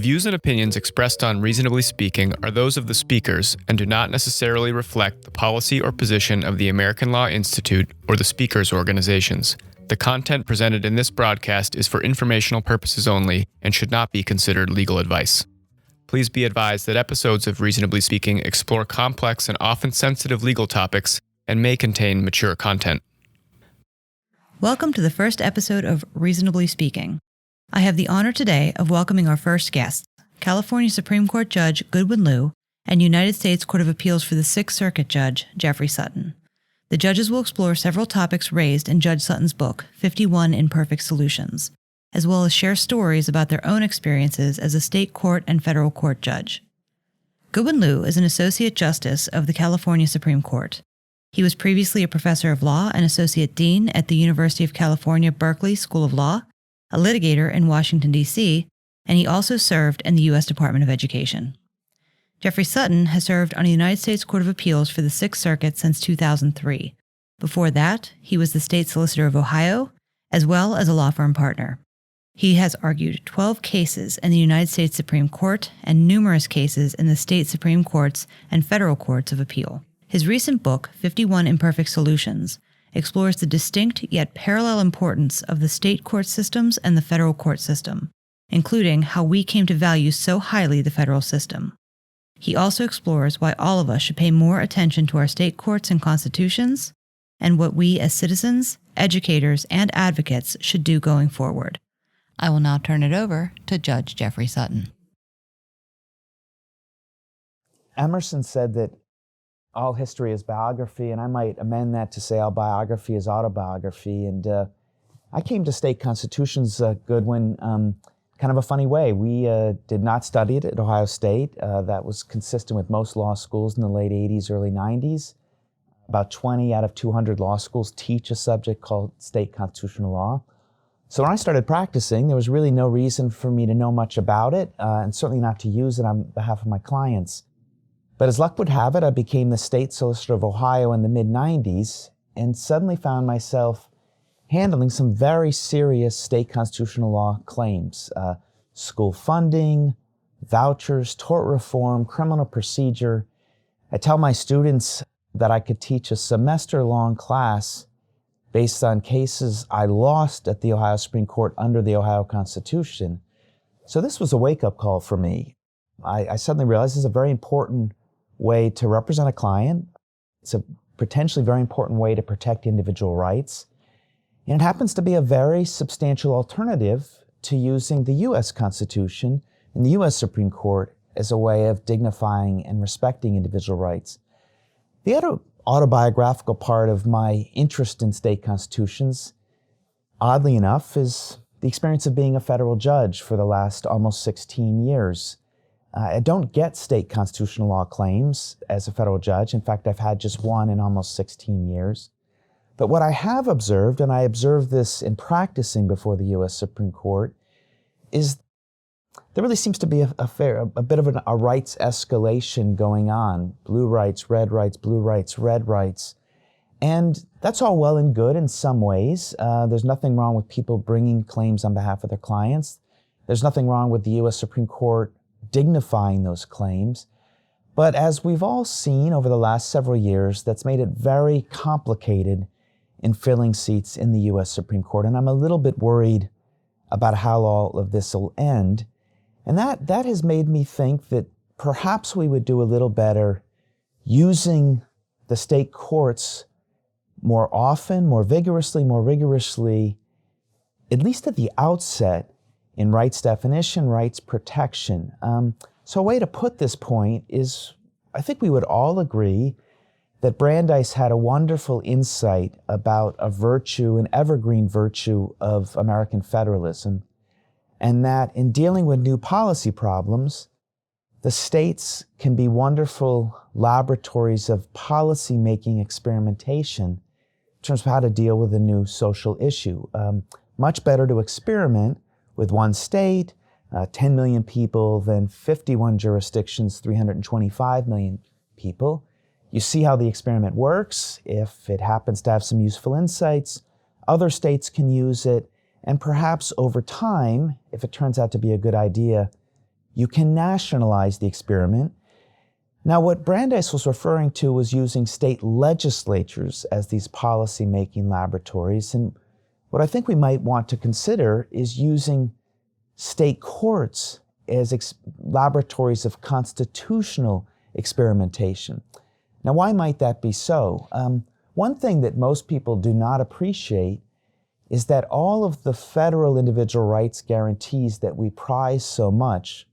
views and opinions expressed on Reasonably Speaking are those of the speakers and do not necessarily reflect the policy or position of the American Law Institute or the speakers' organizations. The content presented in this broadcast is for informational purposes only and should not be considered legal advice. Please be advised that episodes of Reasonably Speaking explore complex and often sensitive legal topics and may contain mature content. Welcome to the first episode of Reasonably Speaking. I have the honor today of welcoming our first guests, California Supreme Court Judge Goodwin Liu and United States Court of Appeals for the Sixth Circuit Judge Jeffrey Sutton. The judges will explore several topics raised in Judge Sutton's book, 51 Imperfect Solutions, as well as share stories about their own experiences as a state court and federal court judge. Goodwin Liu is an Associate Justice of the California Supreme Court. He was previously a professor of law and associate dean at the University of California, Berkeley School of Law, a litigator in Washington, D.C., and he also served in the U.S. Department of Education. Jeffrey Sutton has served on the United States Court of Appeals for the Sixth Circuit since 2003. Before that, he was the State Solicitor of Ohio, as well as a law firm partner. He has argued 12 cases in the United States Supreme Court and numerous cases in the state Supreme Courts and federal courts of appeal. His recent book, 51 Imperfect Solutions, explores the distinct yet parallel importance of the state court systems and the federal court system, including how we came to value so highly the federal system. He also explores why all of us should pay more attention to our state courts and constitutions, and what we as citizens, educators, and advocates should do going forward. I will now turn it over to Judge Jeffrey Sutton. Emerson said that all history is biography, and I might amend that to say all biography is autobiography. And I came to state constitutions, Goodwin, kind of a funny way. We did not study it at Ohio State. That was consistent with most law schools in the late 80s, early 90s. About 20 out of 200 law schools teach a subject called state constitutional law. So when I started practicing, there was really no reason for me to know much about it, and certainly not to use it on behalf of my clients. But as luck would have it, I became the State Solicitor of Ohio in the mid-90s and suddenly found myself handling some very serious state constitutional law claims. School funding, vouchers, tort reform, criminal procedure. I tell my students that I could teach a semester-long class based on cases I lost at the Ohio Supreme Court under the Ohio Constitution. So this was a wake-up call for me. I suddenly realized this is a very important way to represent a client. It's a potentially very important way to protect individual rights. And it happens to be a very substantial alternative to using the U.S. Constitution and the U.S. Supreme Court as a way of dignifying and respecting individual rights. The other autobiographical part of my interest in state constitutions, oddly enough, is the experience of being a federal judge for the last almost 16 years. I don't get state constitutional law claims as a federal judge. In fact, I've had just one in almost 16 years. But what I have observed, and I observed this in practicing before the U.S. Supreme Court, is there really seems to be a bit of a rights escalation going on. Blue rights, blue rights, red rights. And that's all well and good in some ways. There's nothing wrong with people bringing claims on behalf of their clients. There's nothing wrong with the U.S. Supreme Court dignifying those claims. But as we've all seen over the last several years, that's made it very complicated in filling seats in the U.S. Supreme Court. And I'm a little bit worried about how all of this will end. And that has made me think that perhaps we would do a little better using the state courts more often, more rigorously, at least at the outset, in rights definition, rights protection. So a way to put this point is, I think we would all agree that Brandeis had a wonderful insight about a virtue, an evergreen virtue of American federalism, and that in dealing with new policy problems, the states can be wonderful laboratories of policy-making experimentation in terms of how to deal with a new social issue. Much better to experiment with one state, 10 million people, than 51 jurisdictions, 325 million people. You see how the experiment works. If it happens to have some useful insights, other states can use it, and perhaps over time, if it turns out to be a good idea, you can nationalize the experiment. Now, what Brandeis was referring to was using state legislatures as these policy-making laboratories. And what I think we might want to consider is using state courts as laboratories of constitutional experimentation. Now, why might that be so? One thing that most people do not appreciate is that all of the federal individual rights guarantees that we prize so much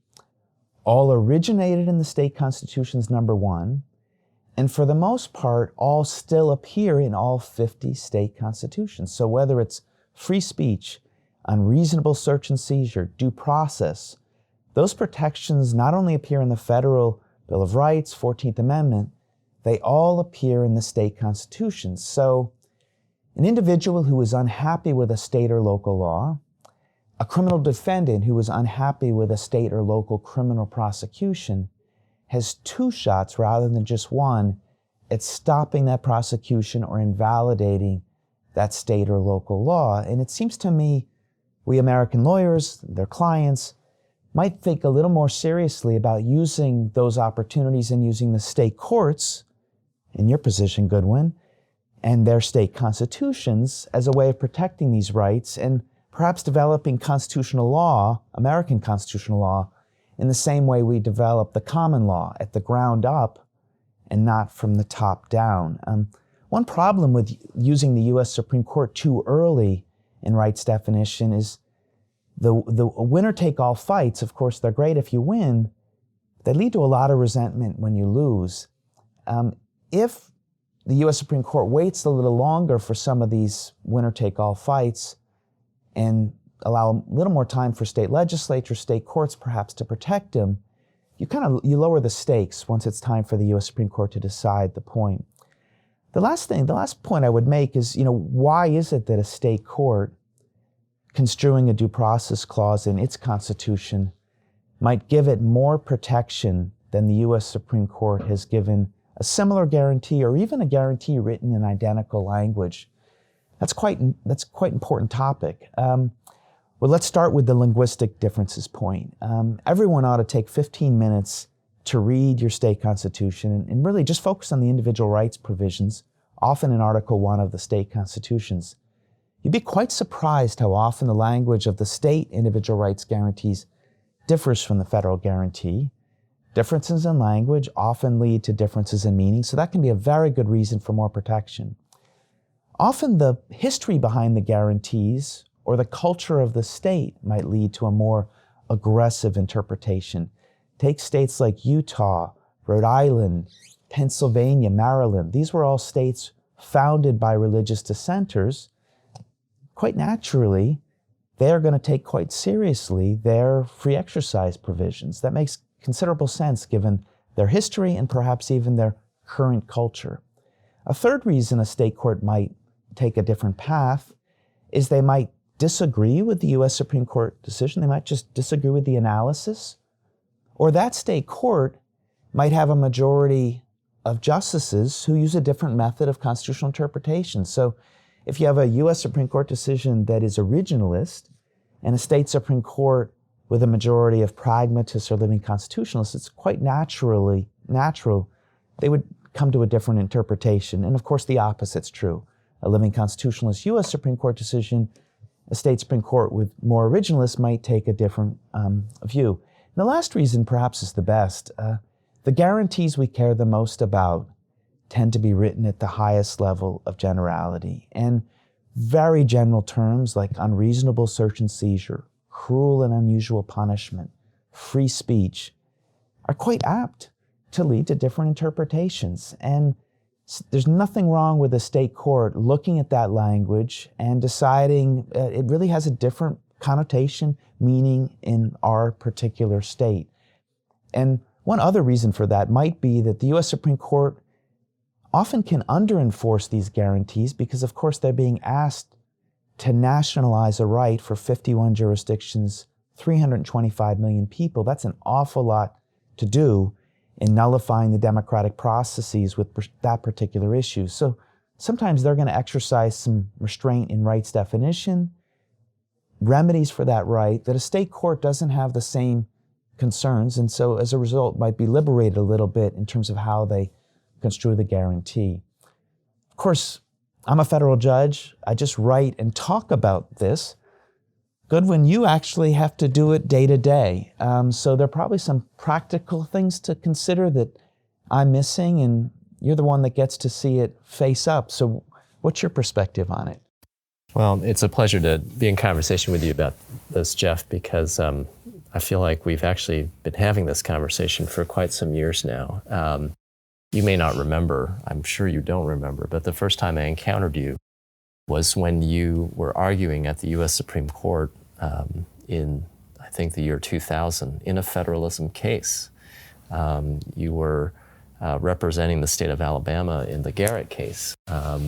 all originated in the state constitutions, number one, and for the most part, all still appear in all 50 state constitutions. So whether it's free speech, unreasonable search and seizure, due process, those protections not only appear in the Federal Bill of Rights, 14th Amendment, they all appear in the state constitutions. So an individual who is unhappy with a state or local law, a criminal defendant who is unhappy with a state or local criminal prosecution has two shots rather than just one at stopping that prosecution or invalidating that state or local law. And it seems to me we American lawyers, their clients, might think a little more seriously about using those opportunities and using the state courts, in your position, Goodwin, and their state constitutions as a way of protecting these rights and perhaps developing constitutional law, American constitutional law, in the same way we develop the common law at the ground up and not from the top down. One problem with using the U.S. Supreme Court too early in rights definition is the winner-take-all fights. Of course, they're great if you win. They lead to a lot of resentment when you lose. If the U.S. Supreme Court waits a little longer for some of these winner-take-all fights and allow a little more time for state legislatures, state courts perhaps to protect them, you lower the stakes once it's time for the U.S. Supreme Court to decide the point. The last point I would make is, why is it that a state court construing a due process clause in its constitution might give it more protection than the U.S. Supreme Court has given a similar guarantee or even a guarantee written in identical language? That's quite important topic. Well, let's start with the linguistic differences point. Everyone ought to take 15 minutes to read your state constitution and really just focus on the individual rights provisions, often in Article 1 of the state constitutions. You'd be quite surprised how often the language of the state individual rights guarantees differs from the federal guarantee. Differences in language often lead to differences in meaning, so that can be a very good reason for more protection. Often the history behind the guarantees or the culture of the state might lead to a more aggressive interpretation. Take states like Utah, Rhode Island, Pennsylvania, Maryland. These were all states founded by religious dissenters. Quite naturally, they're going to take quite seriously their free exercise provisions. That makes considerable sense given their history and perhaps even their current culture. A third reason a state court might take a different path is they might disagree with the U.S. Supreme Court decision. They might just disagree with the analysis. Or that state court might have a majority of justices who use a different method of constitutional interpretation. So if you have a U.S. Supreme Court decision that is originalist and a state Supreme Court with a majority of pragmatists or living constitutionalists, it's quite natural they would come to a different interpretation. And of course, the opposite's true. A living constitutionalist U.S. Supreme Court decision, a state Supreme Court with more originalists might take a different view. And the last reason perhaps is the best. The guarantees we care the most about tend to be written at the highest level of generality. And very general terms like unreasonable search and seizure, cruel and unusual punishment, free speech, are quite apt to lead to different interpretations. And there's nothing wrong with a state court looking at that language and deciding it really has a different connotation, meaning in our particular state. And one other reason for that might be that the U.S. Supreme Court often can under-enforce these guarantees because, of course, they're being asked to nationalize a right for 51 jurisdictions, 325 million people. That's an awful lot to do in nullifying the democratic processes with that particular issue. So sometimes they're going to exercise some restraint in rights definition, remedies for that right, that a state court doesn't have the same concerns, and so as a result might be liberated a little bit in terms of how they construe the guarantee. Of course, I'm a federal judge. I just write and talk about this. Goodwin, you actually have to do it day to day. So there are probably some practical things to consider that I'm missing, and you're the one that gets to see it face up. So what's your perspective on it? Well, it's a pleasure to be in conversation with you about this, Jeff, because I feel like we've actually been having this conversation for quite some years now. You may not remember, I'm sure you don't remember, but the first time I encountered you was when you were arguing at the U.S. Supreme Court in, I think, the year 2000 in a federalism case. You were representing the state of Alabama in the Garrett case. I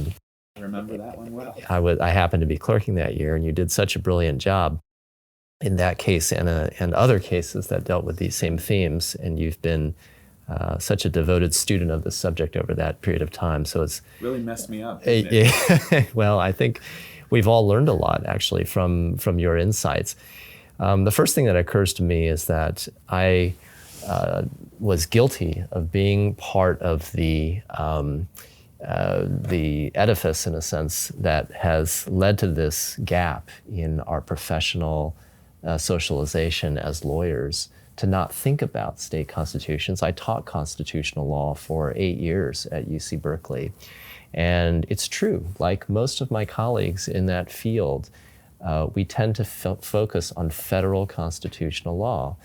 remember that one well. I happened to be clerking that year, and you did such a brilliant job in that case and other cases that dealt with these same themes, and you've been such a devoted student of the subject over that period of time. So it's really messed me up. Well, I think we've all learned a lot actually from your insights. The first thing that occurs to me is that I was guilty of being part of the edifice, in a sense, that has led to this gap in our professional socialization as lawyers, to not think about state constitutions. I taught constitutional law for 8 years at UC Berkeley. And it's true, like most of my colleagues in that field, we tend to focus on federal constitutional law.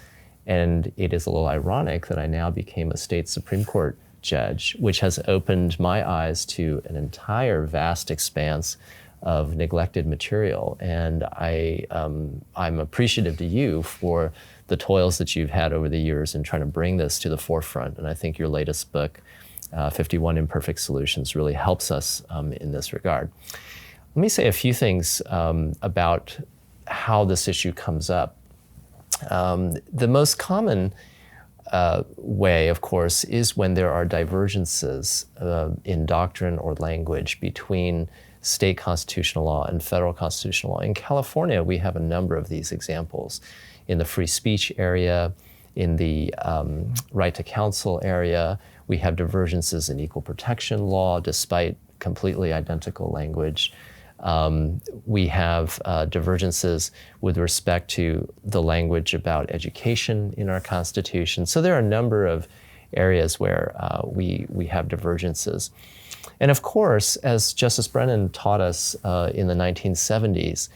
And it is a little ironic that I now became a state Supreme Court judge, which has opened my eyes to an entire vast expanse of neglected material. And I'm appreciative to you for the toils that you've had over the years in trying to bring this to the forefront. And I think your latest book, 51 Imperfect Solutions, really helps us in this regard. Let me say a few things about how this issue comes up. The most common way, of course, is when there are divergences in doctrine or language between state constitutional law and federal constitutional law. In California, we have a number of these examples. In the free speech area, in the right to counsel area, we have divergences in equal protection law, despite completely identical language. We have divergences with respect to the language about education in our Constitution. So there are a number of areas where we have divergences. And of course, as Justice Brennan taught us in the 1970s,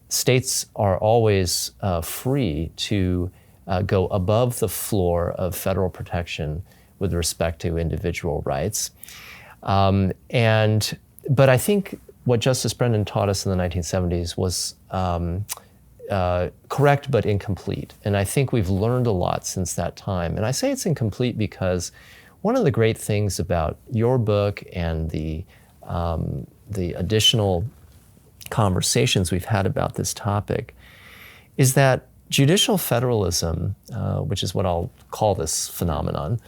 states are always free to go above the floor of federal protection with respect to individual rights. But I think what Justice Brennan taught us in the 1970s was correct but incomplete. And I think we've learned a lot since that time. And I say it's incomplete because one of the great things about your book and the additional conversations we've had about this topic is that judicial federalism, which is what I'll call this phenomenon,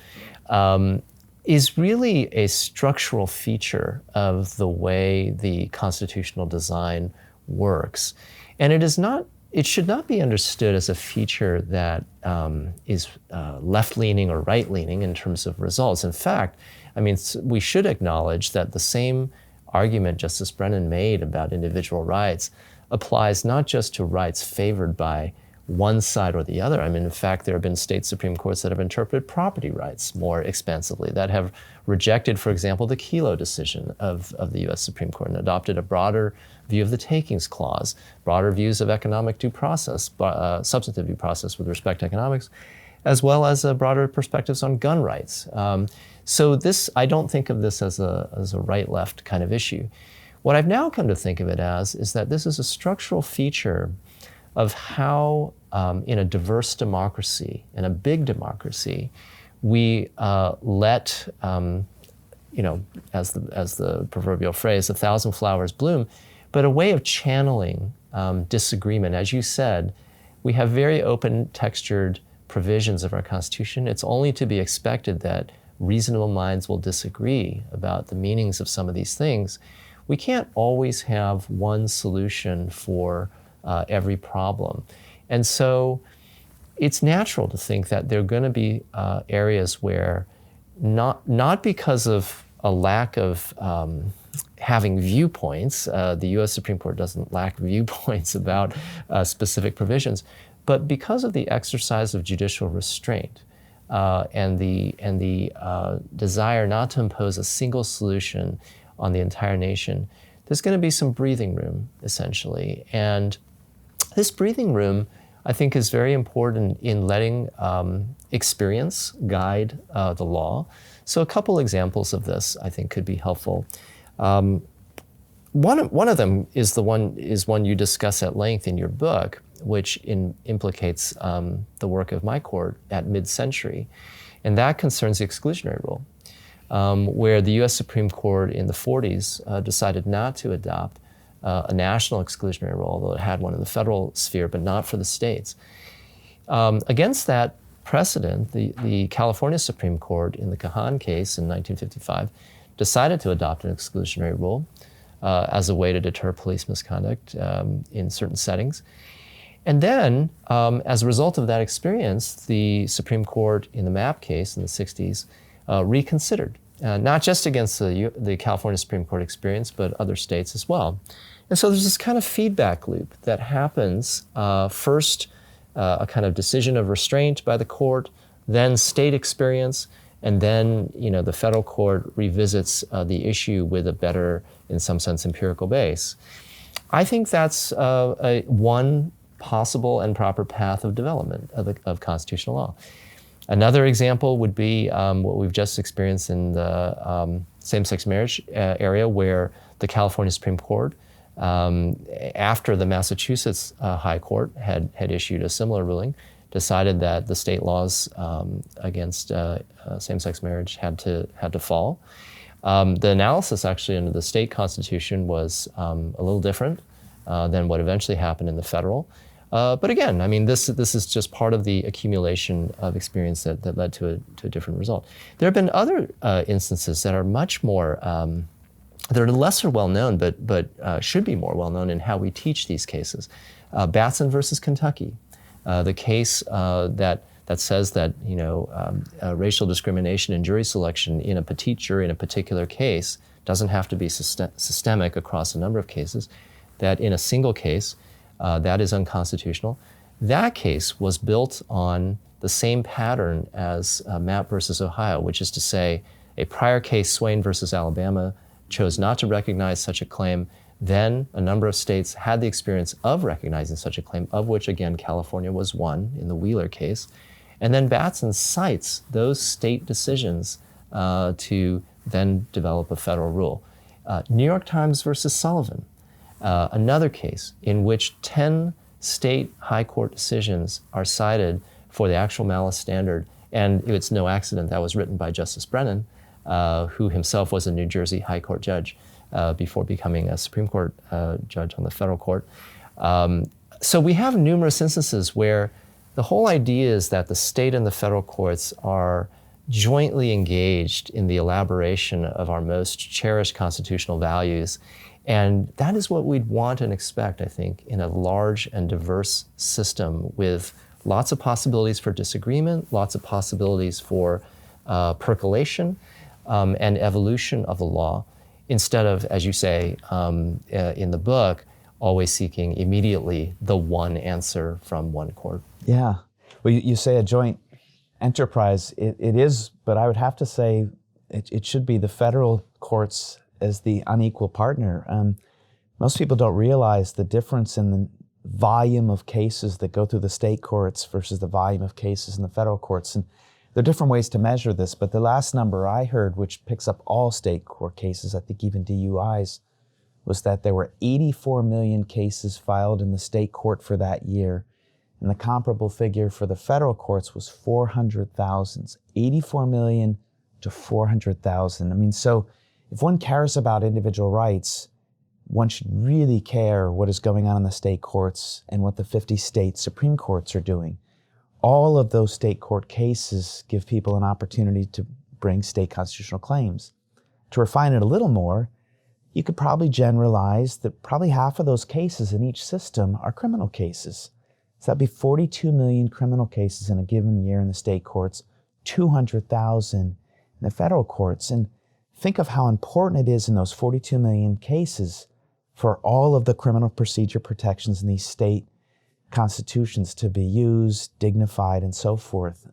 is really a structural feature of the way the constitutional design works. And it should not be understood as a feature that is left-leaning or right-leaning in terms of results. In fact, I mean, we should acknowledge that the same argument Justice Brennan made about individual rights applies not just to rights favored by one side or the other. I mean, in fact, there have been state Supreme Courts that have interpreted property rights more expansively, that have rejected, for example, the Kelo decision of the U.S. Supreme Court and adopted a broader view of the takings clause, broader views of economic due process, substantive due process with respect to economics, as well as broader perspectives on gun rights. So this, I don't think of this as a right-left kind of issue. What I've now come to think of it as is that this is a structural feature of how, in a diverse democracy, in a big democracy, we let, as the proverbial phrase, 1,000 flowers bloom, but a way of channeling disagreement. As you said, we have very open textured provisions of our Constitution. It's only to be expected that reasonable minds will disagree about the meanings of some of these things. We can't always have one solution for every problem. And so it's natural to think that there are going to be areas where not because of a lack of having viewpoints, the U.S. Supreme Court doesn't lack viewpoints about specific provisions, but because of the exercise of judicial restraint and the desire not to impose a single solution on the entire nation, there's going to be some breathing room, essentially. And this breathing room, I think, is very important in letting experience guide the law. So a couple examples of this, I think, could be helpful. One of them is one you discuss at length in your book, which implicates the work of my court at mid-century, and that concerns the exclusionary rule, where the U.S. Supreme Court in the 40s decided not to adopt a national exclusionary rule, although it had one in the federal sphere, but not for the states. Against that precedent, the California Supreme Court in the Kahan case in 1955 decided to adopt an exclusionary rule as a way to deter police misconduct in certain settings. And then, as a result of that experience, the Supreme Court in the MAP case in the 60s reconsidered, not just against the California Supreme Court experience, but other states as well. And so there's this kind of feedback loop that happens, first a kind of decision of restraint by the court, then state experience, and then the federal court revisits the issue with a better, in some sense, empirical base. I think that's one possible and proper path of development of constitutional law. Another example would be what we've just experienced in the same-sex marriage area, where the California Supreme Court, after the Massachusetts High Court had issued a similar ruling, decided that the state laws against same-sex marriage had to fall. The analysis actually under the state constitution was a little different than what eventually happened in the federal. But again, I mean, this is just part of the accumulation of experience that led to a different result. There have been other instances that are much more, they're lesser well known, but should be more well known in how we teach these cases. Batson versus Kentucky, the case that says that racial discrimination in jury selection in a petite jury in a particular case doesn't have to be systemic across a number of cases. That in a single case, that is unconstitutional. That case was built on the same pattern as Mapp versus Ohio, which is to say, a prior case, Swain versus Alabama, chose not to recognize such a claim. Then a number of states had the experience of recognizing such a claim, of which, again, California was one in the Wheeler case. And then Batson cites those state decisions to then develop a federal rule. New York Times versus Sullivan, another case in which 10 state high court decisions are cited for the actual malice standard. And it's no accident that was written by Justice Brennan, who himself was a New Jersey High Court judge before becoming a Supreme Court judge on the federal court. So we have numerous instances where the whole idea is that the state and the federal courts are jointly engaged in the elaboration of our most cherished constitutional values. And that is what we'd want and expect, I think, in a large and diverse system with lots of possibilities for disagreement, lots of possibilities for percolation and evolution of the law, instead of, as you say in the book, always seeking immediately the one answer from one court. Yeah. Well, you say a joint enterprise. It is, but I would have to say it should be the federal courts as the unequal partner. Most people don't realize the difference in the volume of cases that go through the state courts versus the volume of cases in the federal courts. And there are different ways to measure this, but the last number I heard, which picks up all state court cases, I think even DUIs, was that there were 84 million cases filed in the state court for that year. And the comparable figure for the federal courts was 400,000. 84 million to 400,000. I mean, so if one cares about individual rights, one should really care what is going on in the state courts and what the 50 state Supreme Courts are doing. All of those state court cases give people an opportunity to bring state constitutional claims. To refine it a little more, you could probably generalize that probably half of those cases in each system are criminal cases. So that'd be 42 million criminal cases in a given year in the state courts, 200,000 in the federal courts. And think of how important it is in those 42 million cases for all of the criminal procedure protections in these state constitutions to be used, dignified, and so forth.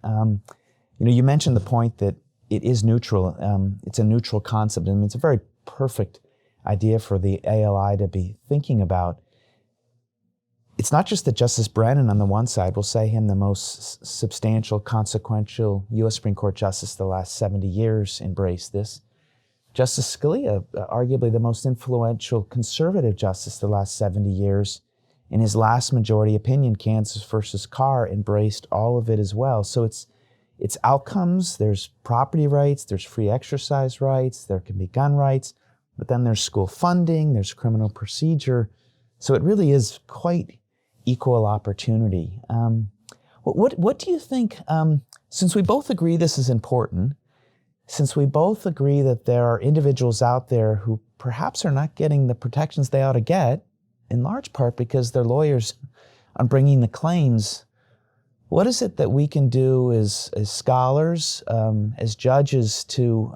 You mentioned the point that it is neutral. It's a neutral concept. I mean, it's a very perfect idea for the ALI to be thinking about. It's not just that Justice Brennan on the one side, we'll say him the most substantial, consequential U.S. Supreme Court justice the last 70 years, embraced this. Justice Scalia, arguably the most influential conservative justice the last 70 years, in his last majority opinion, Kansas versus Carr, embraced all of it as well. So it's outcomes, there's property rights, there's free exercise rights, there can be gun rights, but then there's school funding, there's criminal procedure. So it really is quite equal opportunity. What do you think, since we both agree this is important, since we both agree that there are individuals out there who perhaps are not getting the protections they ought to get, in large part because their lawyers are bringing the claims, what is it that we can do as scholars, as judges, to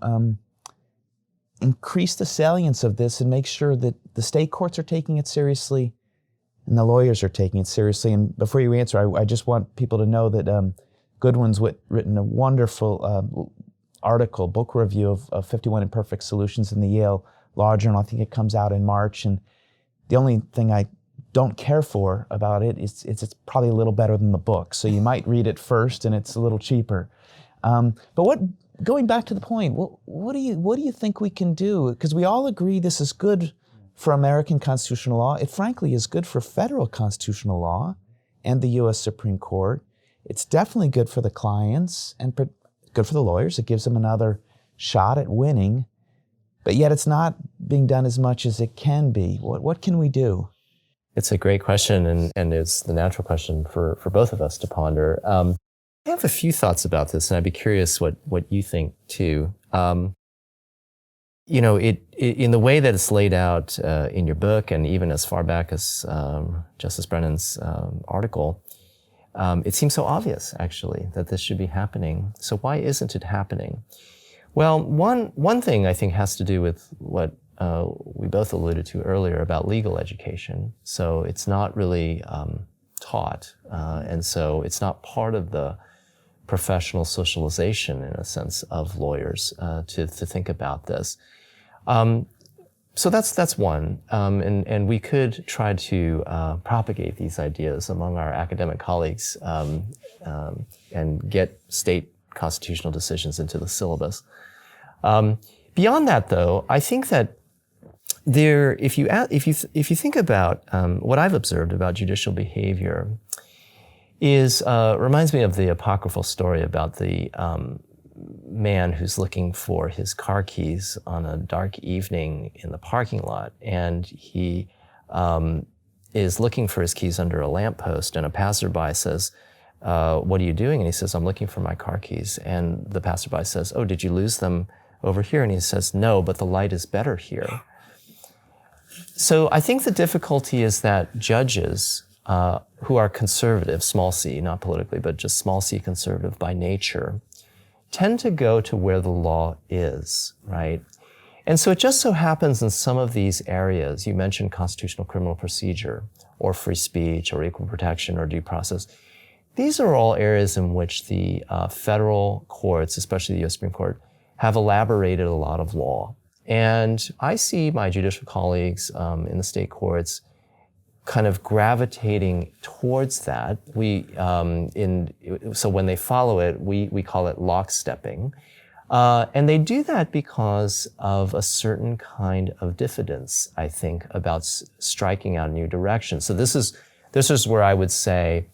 increase the salience of this and make sure that the state courts are taking it seriously and the lawyers are taking it seriously? And before you answer, I just want people to know that Goodwin's written a wonderful book review of 51 Imperfect Solutions in the Yale Law Journal. I think it comes out in March. And the only thing I don't care for about it is it's probably a little better than the book. So you might read it first and it's a little cheaper. But going back to the point, what do you think we can do? Because we all agree this is good for American constitutional law. It frankly is good for federal constitutional law and the U.S. Supreme Court. It's definitely good for the clients and good for the lawyers. It gives them another shot at winning. But yet it's not being done as much as it can be. What can we do? It's a great question, and it's the natural question for both of us to ponder. I have a few thoughts about this, and I'd be curious what you think too. In the way that it's laid out in your book, and even as far back as Justice Brennan's article, it seems so obvious, actually, that this should be happening. So why isn't it happening? Well, one thing I think has to do with what we both alluded to earlier about legal education. So it's not really taught, and so it's not part of the professional socialization, in a sense, of lawyers to think about this. So that's one, and we could try to propagate these ideas among our academic colleagues and get state constitutional decisions into the syllabus. Beyond that, though, I think that if you think about what I've observed about judicial behavior, reminds me of the apocryphal story about the man who's looking for his car keys on a dark evening in the parking lot, and he is looking for his keys under a lamppost, and a passerby says, "What are you doing?" And he says, "I'm looking for my car keys." And the passerby says, "Oh, did you lose them over here?" And he says, "No, but the light is better here." So I think the difficulty is that judges who are conservative, small c, not politically, but just small c conservative by nature, tend to go to where the law is, right? And so it just so happens in some of these areas, you mentioned constitutional criminal procedure, or free speech, or equal protection, or due process. These are all areas in which the federal courts, especially the U.S. Supreme Court, have elaborated a lot of law. And I see my judicial colleagues in the state courts kind of gravitating towards that. So when they follow it, we call it lockstepping. And they do that because of a certain kind of diffidence, I think, about striking out a new direction. So this is where I would say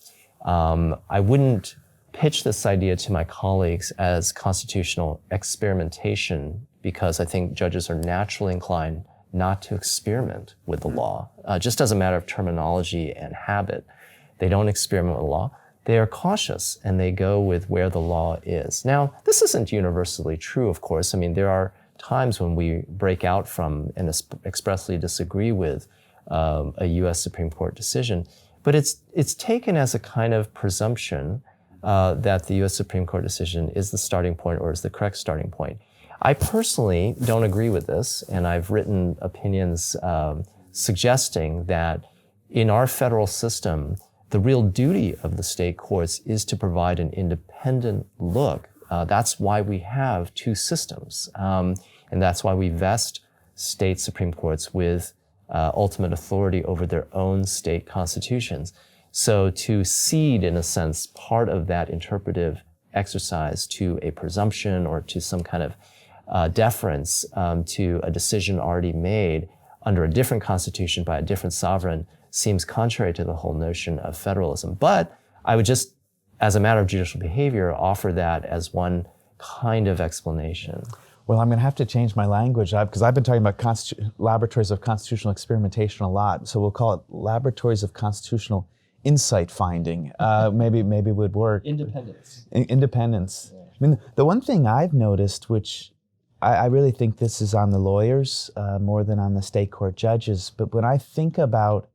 I wouldn't pitch this idea to my colleagues as constitutional experimentation, because I think judges are naturally inclined not to experiment with the law, just as a matter of terminology and habit. They don't experiment with the law. They are cautious, and they go with where the law is. Now, this isn't universally true, of course. I mean, there are times when we break out from and expressly disagree with a U.S. Supreme Court decision. but it's taken as a kind of presumption that the U.S. Supreme Court decision is the starting point or is the correct starting point. I personally don't agree with this, and I've written opinions suggesting that in our federal system, the real duty of the state courts is to provide an independent look. That's why we have two systems, and that's why we vest state Supreme Courts with ultimate authority over their own state constitutions. So to cede, in a sense, part of that interpretive exercise to a presumption or to some kind of deference to a decision already made under a different constitution by a different sovereign seems contrary to the whole notion of federalism. But I would just, as a matter of judicial behavior, offer that as one kind of explanation. Well, I'm going to have to change my language because I've been talking about laboratories of constitutional experimentation a lot. So we'll call it laboratories of constitutional insight finding. Maybe would work. Independence. Independence. Yeah. I mean, the one thing I've noticed, which I really think this is on the lawyers more than on the state court judges, but when I think about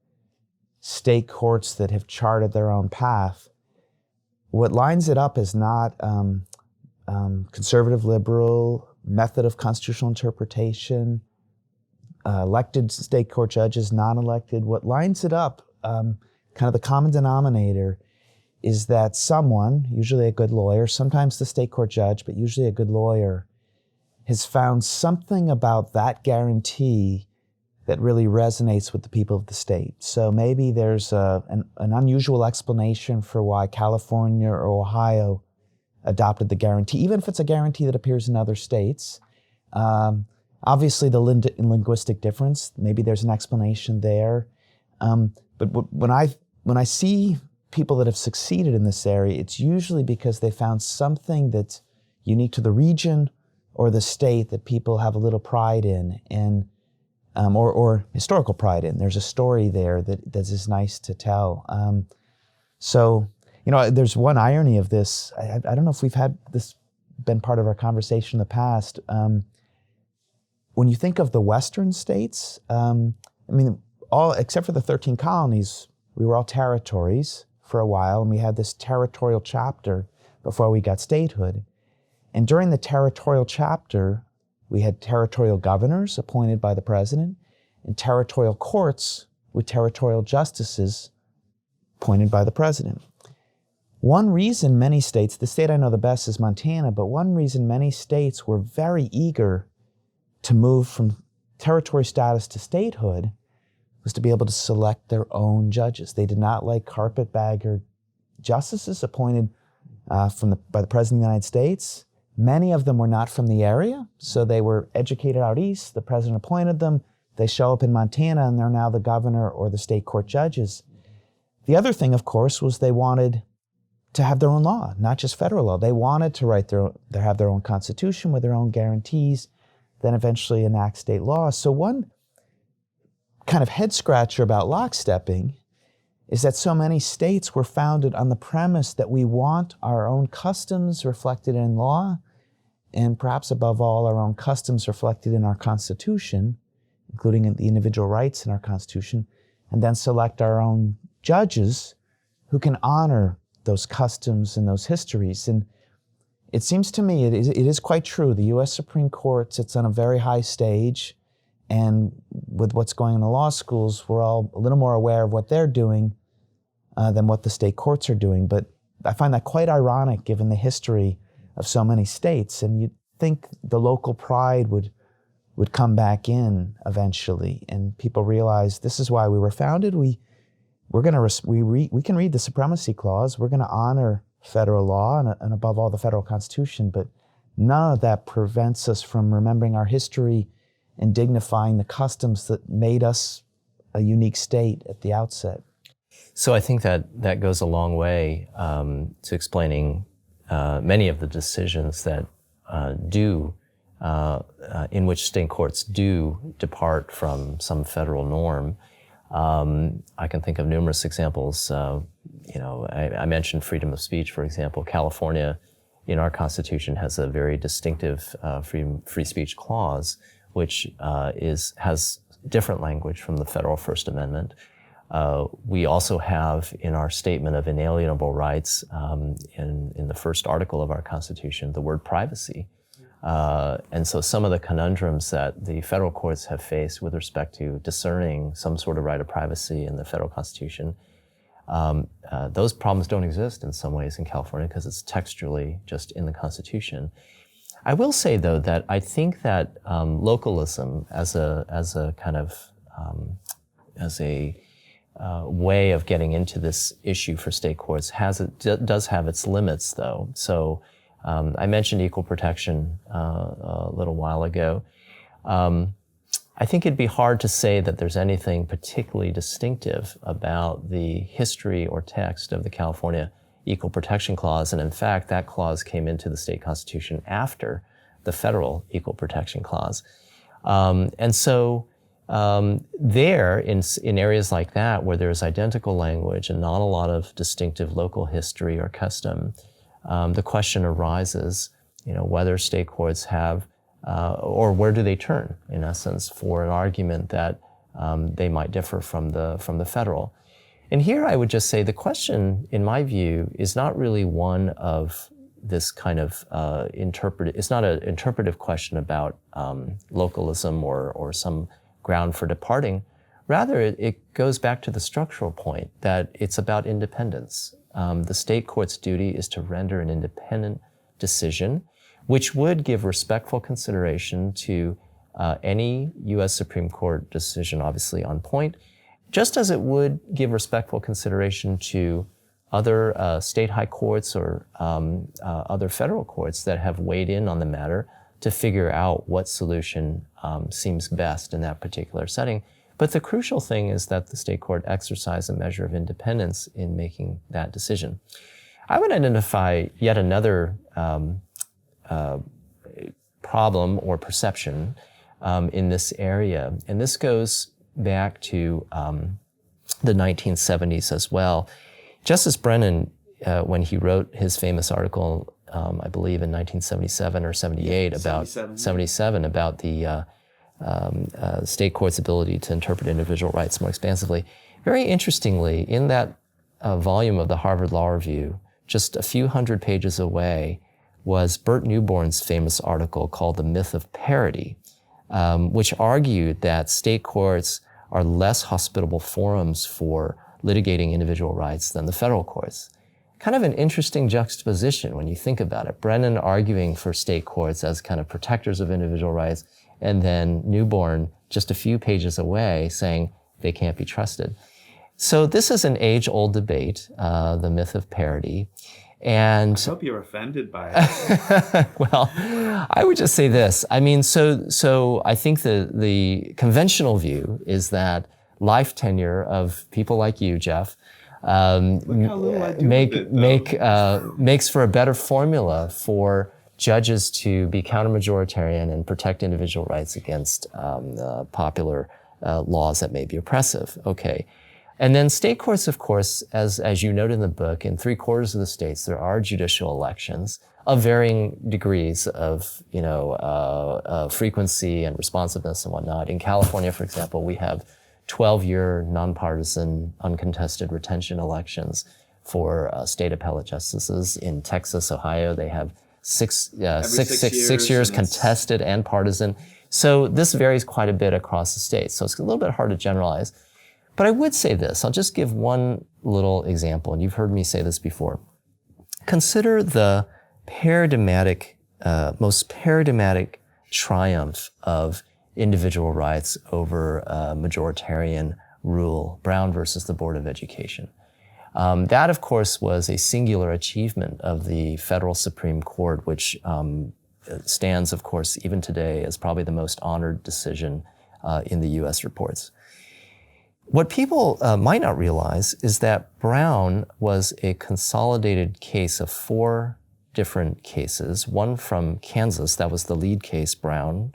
state courts that have charted their own path, what lines it up is not conservative, liberal, method of constitutional interpretation, elected state court judges, non-elected. What lines it up, kind of the common denominator, is that someone, usually a good lawyer, sometimes the state court judge, but usually a good lawyer, has found something about that guarantee that really resonates with the people of the state. So maybe there's an unusual explanation for why California or Ohio adopted the guarantee, even if it's a guarantee that appears in other states. Obviously, the linguistic difference, maybe there's an explanation there. But when I see people that have succeeded in this area, it's usually because they found something that's unique to the region or the state that people have a little pride in, and or historical pride in. There's a story there that is nice to tell. So, there's one irony of this. I don't know if we've had this been part of our conversation in the past. When you think of the Western states, all except for the 13 colonies, we were all territories for a while, and we had this territorial chapter before we got statehood. And during the territorial chapter, we had territorial governors appointed by the president and territorial courts with territorial justices appointed by the president. One reason many states, the state I know the best is Montana, but one reason many states were very eager to move from territory status to statehood was to be able to select their own judges. They did not like carpetbagger justices appointed by the President of the United States. Many of them were not from the area, so they were educated out east. The president appointed them. They show up in Montana, and they're now the governor or the state court judges. The other thing, of course, was they wanted to have their own law, not just federal law. They wanted to have their own constitution with their own guarantees, then eventually enact state laws. So one kind of head scratcher about lockstepping is that so many states were founded on the premise that we want our own customs reflected in law, and perhaps above all, our own customs reflected in our Constitution, including in the individual rights in our Constitution, and then select our own judges who can honor those customs and those histories. And it seems to me it is quite true. The U.S. Supreme Court sits on a very high stage, and with what's going on in the law schools, we're all a little more aware of what they're doing than what the state courts are doing. But I find that quite ironic given the history of so many states. And you'd think the local pride would come back in eventually, and people realize this is why we were founded. We can read the Supremacy Clause. We're going to honor federal law and above all the federal Constitution, but none of that prevents us from remembering our history and dignifying the customs that made us a unique state at the outset. So I think that goes a long way to explaining many of the decisions that in which state courts do depart from some federal norm. I can think of numerous examples. I mentioned freedom of speech, for example. California, in our Constitution, has a very distinctive free speech clause, which has different language from the federal First Amendment. We also have in our statement of inalienable rights, in the first article of our Constitution, the word privacy. And so some of the conundrums that the federal courts have faced with respect to discerning some sort of right of privacy in the federal Constitution, those problems don't exist in some ways in California because it's textually just in the Constitution. I will say, though, that I think that localism as a kind of way of getting into this issue for state courts does have its limits, though. So I mentioned equal protection a little while ago. I think it'd be hard to say that there's anything particularly distinctive about the history or text of the California Equal Protection Clause, and in fact, that clause came into the state constitution after the federal Equal Protection Clause. And so there, in areas like that, where there's identical language and not a lot of distinctive local history or custom, the question arises, whether state courts have, or where do they turn, in essence, for an argument that they might differ from the federal. And here I would just say the question, in my view, is not really one of this kind of it's not an interpretive question about localism or some ground for departing. Rather, it goes back to the structural point that it's about independence. The state court's duty is to render an independent decision, which would give respectful consideration to any U.S. Supreme Court decision, obviously on point, just as it would give respectful consideration to other state high courts or other federal courts that have weighed in on the matter to figure out what solution seems best in that particular setting. But the crucial thing is that the state court exercise a measure of independence in making that decision. I would identify yet another problem or perception in this area, and this goes back to the 1970s as well. Justice Brennan, when he wrote his famous article, I believe in 1977 or 78, about 77 about the state court's ability to interpret individual rights more expansively. Very interestingly, in that volume of the Harvard Law Review, just a few hundred pages away, was Burt Newborn's famous article called The Myth of Parody, which argued that state courts are less hospitable forums for litigating individual rights than the federal courts. Kind of an interesting juxtaposition when you think about it. Brennan arguing for state courts as kind of protectors of individual rights, and then Newborn just a few pages away saying they can't be trusted. So this is an age-old debate, the myth of parody. And I hope you're offended by it. Well, I would just say this. I mean, so I think the conventional view is that life tenure of people like you, Jeff, makes for a better formula for judges to be counter-majoritarian and protect individual rights against popular laws that may be oppressive. Okay. And then state courts, of course, as you noted in the book, in 3/4 of the states, there are judicial elections of varying degrees of, frequency and responsiveness and whatnot. In California, for example, we have 12-year nonpartisan uncontested retention elections for state appellate justices. In Texas, Ohio, they have six years contested and partisan. So this varies quite a bit across the states. So it's a little bit hard to generalize. But I would say this. I'll just give one little example, and you've heard me say this before. Consider the most paradigmatic triumph of individual rights over majoritarian rule, Brown versus the Board of Education. That, of course, was a singular achievement of the federal Supreme Court, which stands, of course, even today as probably the most honored decision in the U.S. reports. What people might not realize is that Brown was a consolidated case of 4 different cases, one from Kansas, that was the lead case, Brown,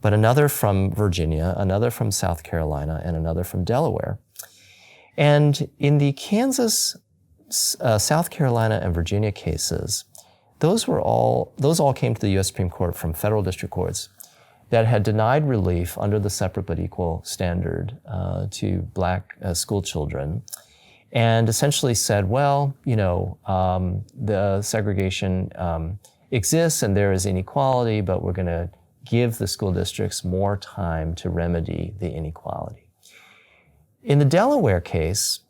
but another from Virginia, another from South Carolina, and another from Delaware. And in the Kansas, South Carolina, and Virginia cases, those all came to the U.S. Supreme Court from federal district courts. that had denied relief under the separate but equal standard to black school children, and essentially said, well, the segregation exists and there is inequality, but we're going to give the school districts more time to remedy the inequality. In the Delaware case,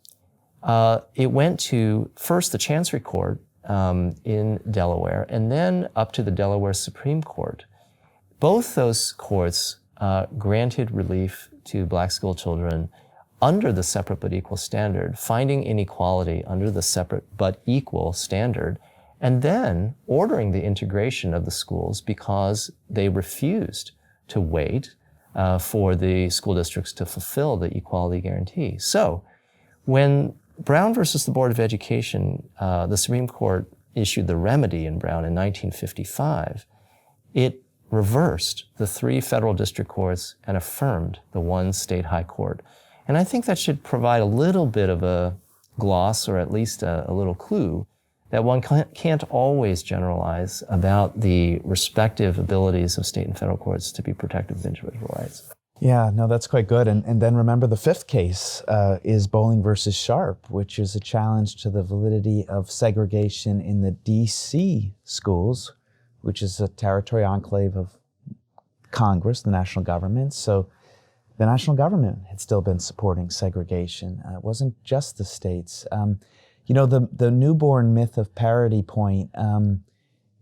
it went to first the Chancery Court in Delaware and then up to the Delaware Supreme Court. Both those courts granted relief to black school children under the separate but equal standard, finding inequality under the separate but equal standard, and then ordering the integration of the schools because they refused to wait for the school districts to fulfill the equality guarantee. So when Brown versus the Board of Education, the Supreme Court issued the remedy in Brown in 1955, it reversed the 3 federal district courts and affirmed the 1 state high court. And I think that should provide a little bit of a gloss, or at least a little clue, that one can't always generalize about the respective abilities of state and federal courts to be protective of individual rights. Yeah, no, that's quite good. And then remember the 5th case is Bowling versus Sharp, which is a challenge to the validity of segregation in the D.C. schools, which is a territory enclave of Congress, the national government. So the national government had still been supporting segregation. It wasn't just the states. The newborn myth of parody point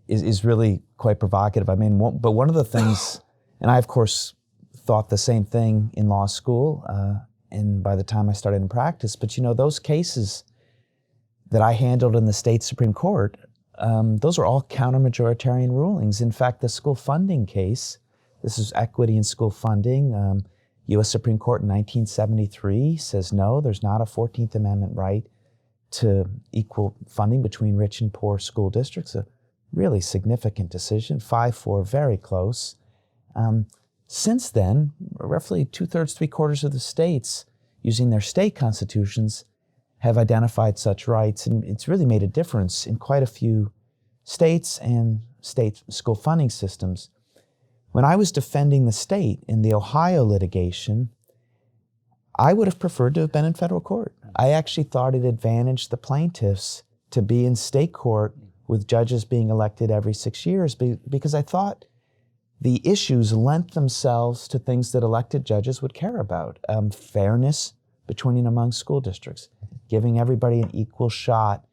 is really quite provocative. I mean, but one of the things, and I, of course, thought the same thing in law school, and by the time I started in practice, but those cases that I handled in the state Supreme Court, those are all counter-majoritarian rulings. In fact, the school funding case, this is equity in school funding, U.S. Supreme Court in 1973 says no, there's not a 14th Amendment right to equal funding between rich and poor school districts, a really significant decision, 5-4, very close. Since then, roughly 2/3, 3/4 of the states, using their state constitutions, have identified such rights, and it's really made a difference in quite a few states and state school funding systems. When I was defending the state in the Ohio litigation, I would have preferred to have been in federal court. I actually thought it advantaged the plaintiffs to be in state court with judges being elected every 6 years because I thought the issues lent themselves to things that elected judges would care about. Fairness between and among school districts, giving everybody an equal shot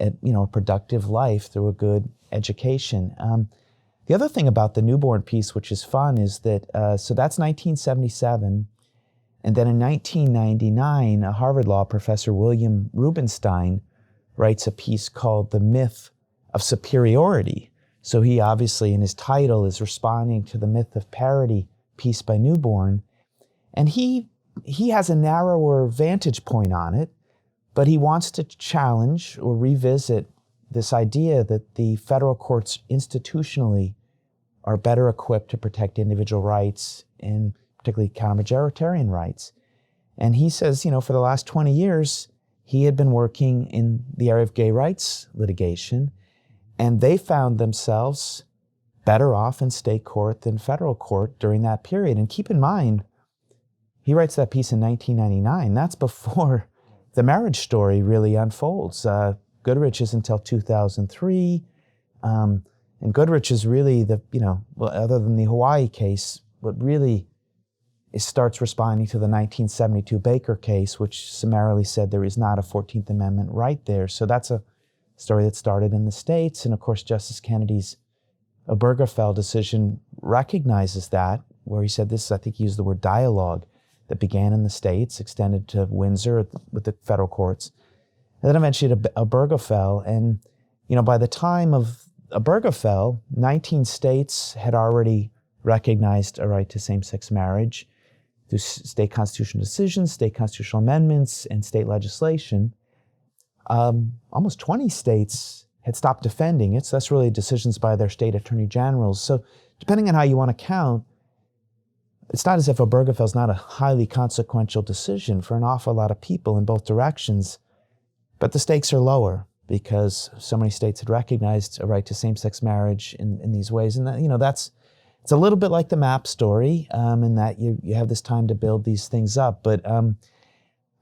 at a productive life through a good education. The other thing about the newborn piece, which is fun, is that, so that's 1977, and then in 1999, a Harvard Law professor, William Rubenstein, writes a piece called The Myth of Superiority. So he obviously, in his title, is responding to the myth of parity piece by Newborn, and he has a narrower vantage point on it, but he wants to challenge or revisit this idea that the federal courts institutionally are better equipped to protect individual rights, and particularly counter-majoritarian rights. And he says, for the last 20 years, he had been working in the area of gay rights litigation, and they found themselves better off in state court than federal court during that period. And keep in mind, he writes that piece in 1999. That's before the Marriage Story really unfolds. Goodrich is until 2003. And Goodrich is really other than the Hawaii case, what really starts responding to the 1972 Baker case, which summarily said there is not a 14th Amendment right there. So that's a story that started in the States. And of course, Justice Kennedy's Obergefell decision recognizes that, where he said this, I think he used the word dialogue, that began in the States, extended to Windsor with the federal courts, and then eventually to Obergefell. And, by the time of Obergefell, 19 states had already recognized a right to same-sex marriage through state constitutional decisions, state constitutional amendments, and state legislation. Almost 20 states had stopped defending it, so that's really decisions by their state attorney generals. So depending on how you want to count, it's not as if Obergefell is not a highly consequential decision for an awful lot of people in both directions, but the stakes are lower because so many states had recognized a right to same-sex marriage in these ways. And that's it's a little bit like the map story in that you have this time to build these things up. But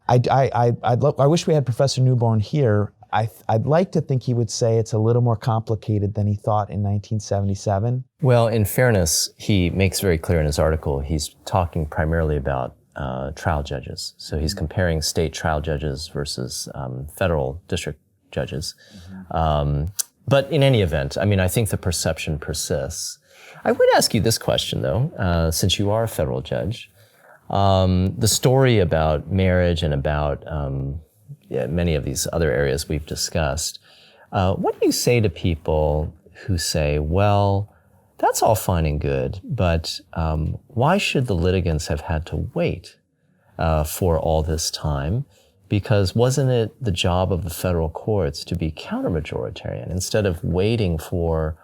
I wish we had Professor Newborn here. I'd like to think he would say it's a little more complicated than he thought in 1977. Well, in fairness, he makes very clear in his article, he's talking primarily about trial judges. So he's comparing state trial judges versus federal district judges. But in any event, I mean, I think the perception persists. I would ask you this question, though, since you are a federal judge. The story about marriage and about many of these other areas we've discussed, what do you say to people who say, well, that's all fine and good, but why should the litigants have had to wait for all this time? Because wasn't it the job of the federal courts to be counter-majoritarian instead of waiting for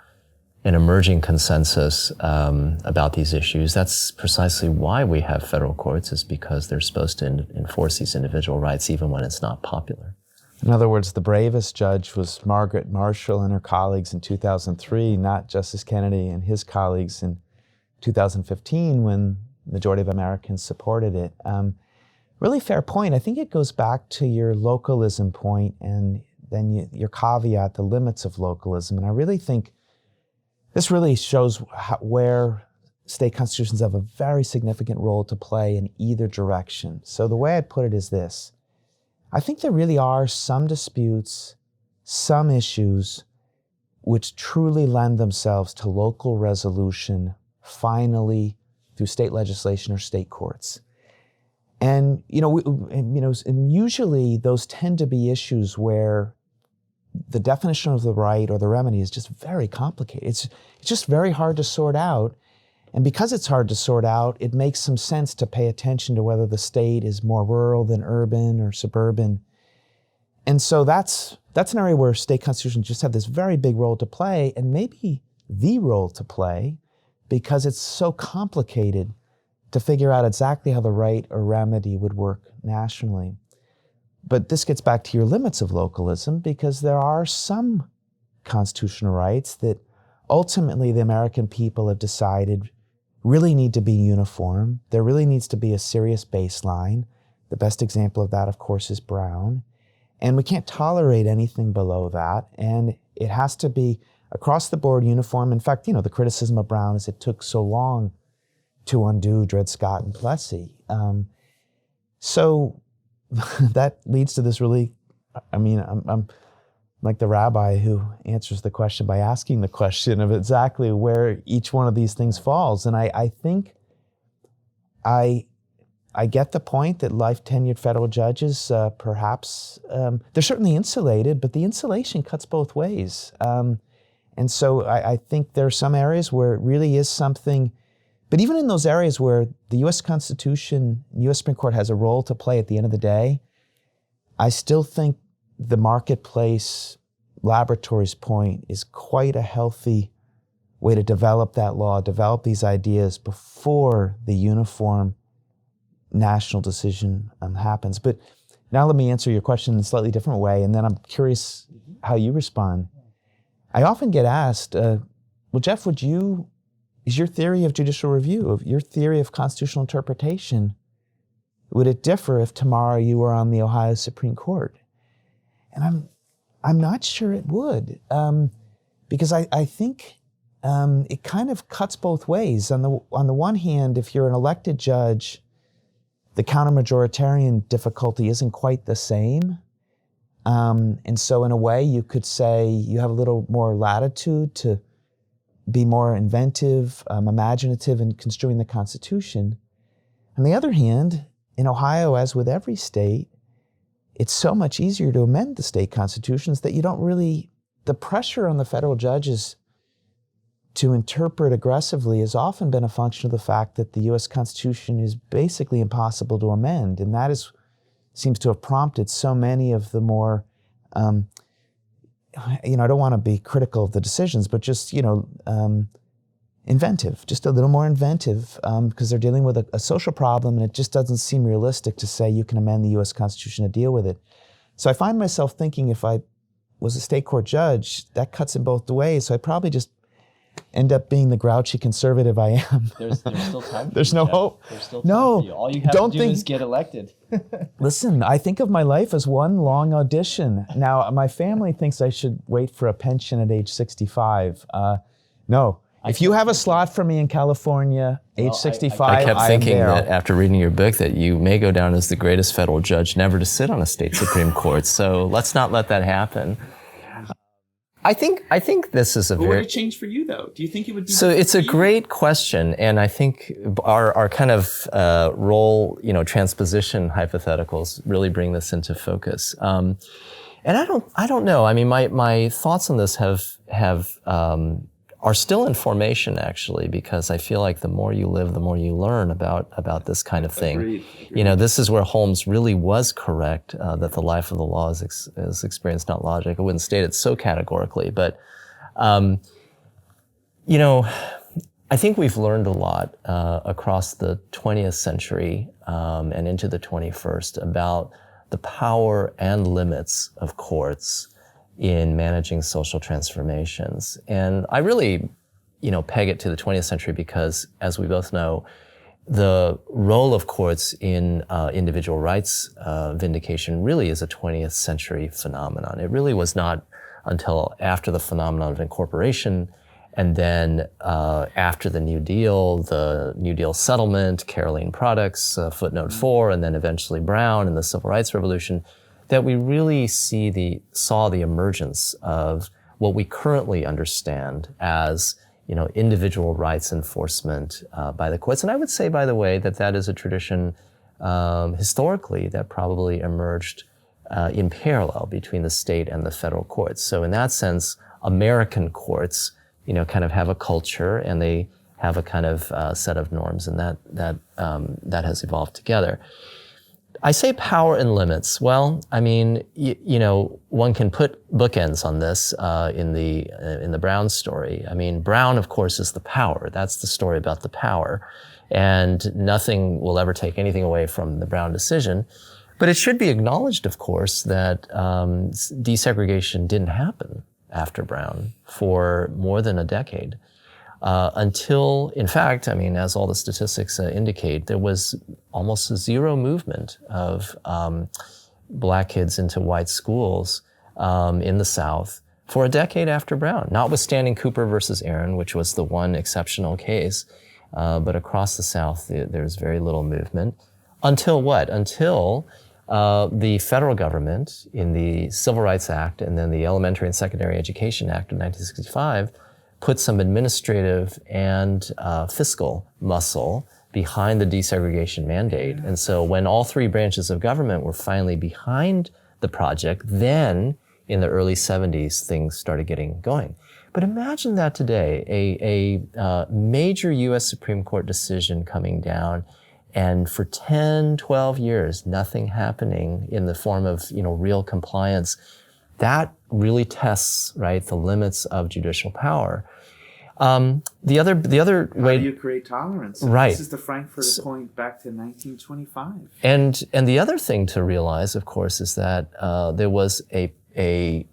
an emerging consensus about these issues? That's precisely why we have federal courts, is because they're supposed to enforce these individual rights even when it's not popular. In other words, the bravest judge was Margaret Marshall and her colleagues in 2003, not Justice Kennedy and his colleagues in 2015 when the majority of Americans supported it. Really fair point. I think it goes back to your localism point and then your caveat, the limits of localism. And I really think this really shows where state constitutions have a very significant role to play in either direction. So the way I'd put it is this. I think there really are some disputes, some issues which truly lend themselves to local resolution, finally, through state legislation or state courts. And and usually those tend to be issues where the definition of the right or the remedy is just very complicated. It's just very hard to sort out. And because it's hard to sort out, it makes some sense to pay attention to whether the state is more rural than urban or suburban. And so that's an area where state constitutions just have this very big role to play, and maybe the role to play, because it's so complicated to figure out exactly how the right or remedy would work nationally. But this gets back to your limits of localism, because there are some constitutional rights that ultimately the American people have decided really need to be uniform. There really needs to be a serious baseline. The best example of that, of course, is Brown. And we can't tolerate anything below that. And it has to be across the board uniform. In fact, the criticism of Brown is it took so long to undo Dred Scott and Plessy. So that leads to this really, I'm like the rabbi who answers the question by asking the question of exactly where each one of these things falls. And I think I get the point that life-tenured federal judges, perhaps, they're certainly insulated, but the insulation cuts both ways. And so I think there are some areas where it really is something. But even in those areas where the U.S. Constitution, U.S. Supreme Court has a role to play at the end of the day, I still think the marketplace laboratories point is quite a healthy way to develop that law, develop these ideas before the uniform national decision happens. But now let me answer your question in a slightly different way, and then I'm curious how you respond. I often get asked, well, Jeff, is your theory of judicial review, of your theory of constitutional interpretation, would it differ if tomorrow you were on the Ohio Supreme Court? And I'm not sure it would, because I think it kind of cuts both ways. On the one hand, if you're an elected judge, the counter-majoritarian difficulty isn't quite the same. And so in a way, you could say you have a little more latitude to be more inventive, imaginative in construing the Constitution. On the other hand, in Ohio, as with every state, it's so much easier to amend the state constitutions that you don't really, the pressure on the federal judges to interpret aggressively has often been a function of the fact that the U.S. Constitution is basically impossible to amend. And that seems to have prompted so many of the more, I don't want to be critical of the decisions, but just, inventive, just a little more inventive, because they're dealing with a social problem, and it just doesn't seem realistic to say you can amend the U.S. Constitution to deal with it. So I find myself thinking, if I was a state court judge, that cuts in both ways. So I probably just end up being the grouchy conservative I am. There's still time for There's you, no Jeff. hope. There's still time No, for you. All you have don't to do think- is get elected. Listen, I think of my life as one long audition. Now, my family thinks I should wait for a pension at age 65. No. If you have a slot for me in California, age 65, I kept am thinking there. that after reading your book that you may go down as the greatest federal judge never to sit on a state Supreme Court. So let's not let that happen. I think this is a What very... would it change for you, though? Do you think it would be... So it's a great question, and I think our kind of role, transposition hypotheticals really bring this into focus. And I don't know. I mean, my thoughts on this are still in formation, actually, because I feel like the more you live, the more you learn about this kind of thing. Agreed. This is where Holmes really was correct, that the life of the law is experience, not logic. I wouldn't state it so categorically, but, I think we've learned a lot across the 20th century and into the 21st about the power and limits of courts in managing social transformations. And I really, peg it to the 20th century because, as we both know, the role of courts in individual rights vindication really is a 20th century phenomenon. It really was not until after the phenomenon of incorporation and then after the New Deal settlement, Caroline Products, footnote 4, and then eventually Brown and the Civil Rights Revolution, that we really saw the emergence of what we currently understand as, individual rights enforcement by the courts. And I would say, by the way, that is a tradition historically that probably emerged in parallel between the state and the federal courts. So in that sense, American courts, kind of have a culture and they have a kind of set of norms, and that has evolved together. I say power and limits. Well, I mean, one can put bookends on this in the Brown story. I mean, Brown, of course, is the power. That's the story about the power, and nothing will ever take anything away from the Brown decision. But it should be acknowledged, of course, that desegregation didn't happen after Brown for more than a decade. Until, in fact, I mean, as all the statistics indicate, there was almost zero movement of black kids into white schools in the South for a decade after Brown, notwithstanding Cooper versus Aaron, which was the one exceptional case. But across the South, there's very little movement. Until what? Until the federal government in the Civil Rights Act and then the Elementary and Secondary Education Act of 1965 put some administrative and fiscal muscle behind the desegregation mandate. And so when all three branches of government were finally behind the project, then in the early 70s, things started getting going. But imagine that today, a major U.S. Supreme Court decision coming down, and for 10, 12 years, nothing happening in the form of, real compliance. That really tests, right, the limits of judicial power. The other way. How do you create tolerance? Right. This is the Frankfurter point back to 1925. And the other thing to realize, of course, is that there was a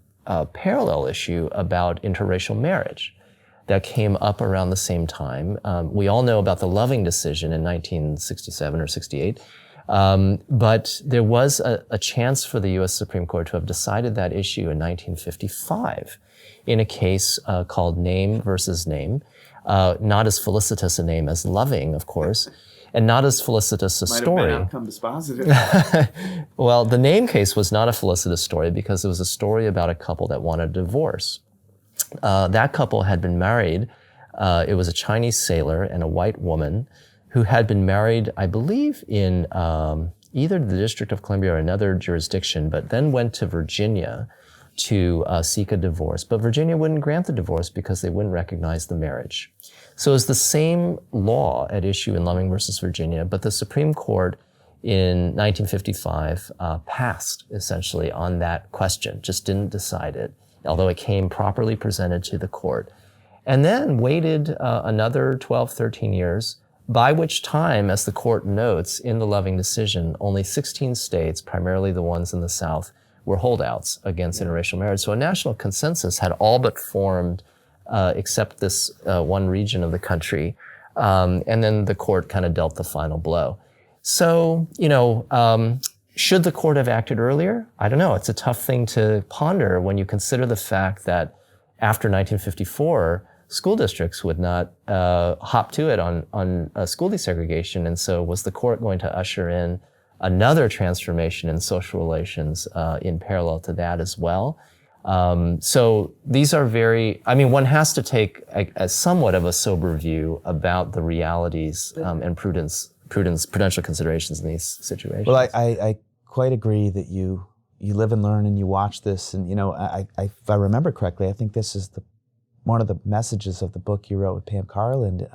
parallel issue about interracial marriage that came up around the same time. We all know about the Loving decision in 1967 or 68. But there was a chance for the U.S. Supreme Court to have decided that issue in 1955 in a case called Name versus Name. Not as felicitous a name as Loving, of course, and not as felicitous a story. Might have been outcome dispositive. Well, the Name case was not a felicitous story because it was a story about a couple that wanted a divorce. That couple had been married. It was a Chinese sailor and a white woman who had been married, I believe, in either the District of Columbia or another jurisdiction, but then went to Virginia to seek a divorce. But Virginia wouldn't grant the divorce because they wouldn't recognize the marriage. So it's the same law at issue in Loving versus Virginia, but the Supreme Court in 1955 passed essentially on that question, just didn't decide it, although it came properly presented to the court. And then waited another 12, 13 years, by which time, as the court notes in the Loving decision, only 16 states, primarily the ones in the South, were holdouts against interracial marriage. So a national consensus had all but formed except this one region of the country. And then the court kind of dealt the final blow. So, should the court have acted earlier? I don't know. It's a tough thing to ponder when you consider the fact that after 1954, school districts would not hop to it on school desegregation. And so was the court going to usher in another transformation in social relations in parallel to that as well? So these are one has to take a somewhat of a sober view about the realities and prudential considerations in these situations. Well, I quite agree that you live and learn and you watch this. And, if I remember correctly, I think this is one of the messages of the book you wrote with Pam Carland,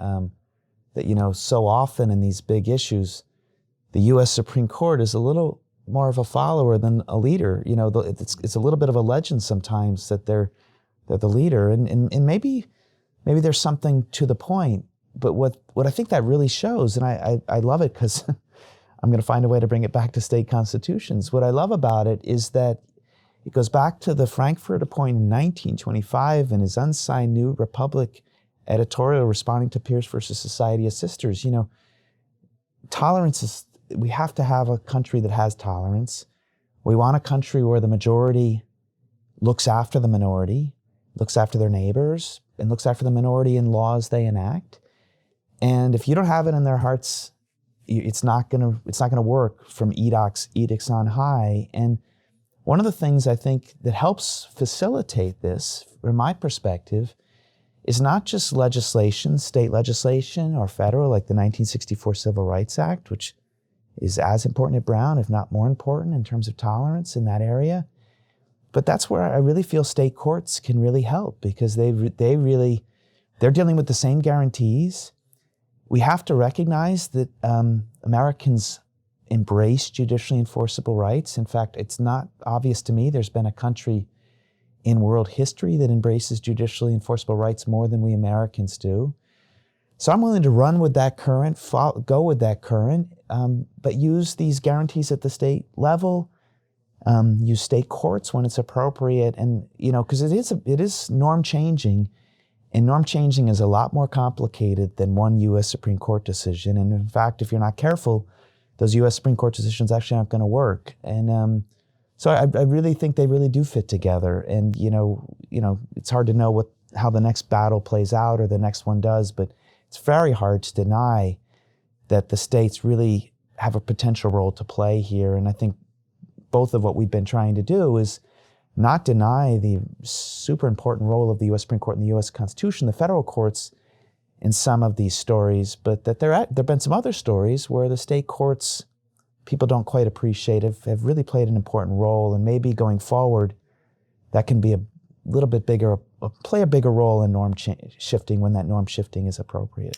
that, so often in these big issues, the U.S. Supreme Court is a little more of a follower than a leader. It's a little bit of a legend sometimes that they're the leader, and maybe there's something to the point. But what I think that really shows, and I love it because I'm going to find a way to bring it back to state constitutions. What I love about it is that it goes back to the Frankfurt Appoint in 1925 and his unsigned New Republic editorial responding to Pierce versus Society of Sisters. Tolerance is, we have to have a country that has tolerance. We want a country where the majority looks after the minority, looks after their neighbors, and looks after the minority in laws they enact. And if you don't have it in their hearts, it's not gonna work from edicts on high. And one of the things I think that helps facilitate this, from my perspective, is not just legislation, state legislation or federal, like the 1964 Civil Rights Act, which is as important at Brown, if not more important in terms of tolerance in that area. But that's where I really feel state courts can really help, because they're dealing with the same guarantees. We have to recognize that Americans embrace judicially enforceable rights. In fact, it's not obvious to me there's been a country in world history that embraces judicially enforceable rights more than we Americans do. So I'm willing to run with that current, go with that current, but use these guarantees at the state level, use state courts when it's appropriate, and because it is norm changing. And norm changing is a lot more complicated than one U.S. Supreme Court decision. And in fact, if you're not careful, those U.S. Supreme Court decisions actually aren't going to work. And so I really think they really do fit together. And it's hard to know how the next battle plays out or the next one does, but it's very hard to deny that the states really have a potential role to play here. And I think both of what we've been trying to do is not deny the super important role of the U.S. Supreme Court and the U.S. Constitution, the federal courts, in some of these stories, but that there have been some other stories where the state courts, people don't quite appreciate, have really played an important role, and maybe going forward, that can be a little bit bigger, play a bigger role in norm shifting when that norm shifting is appropriate.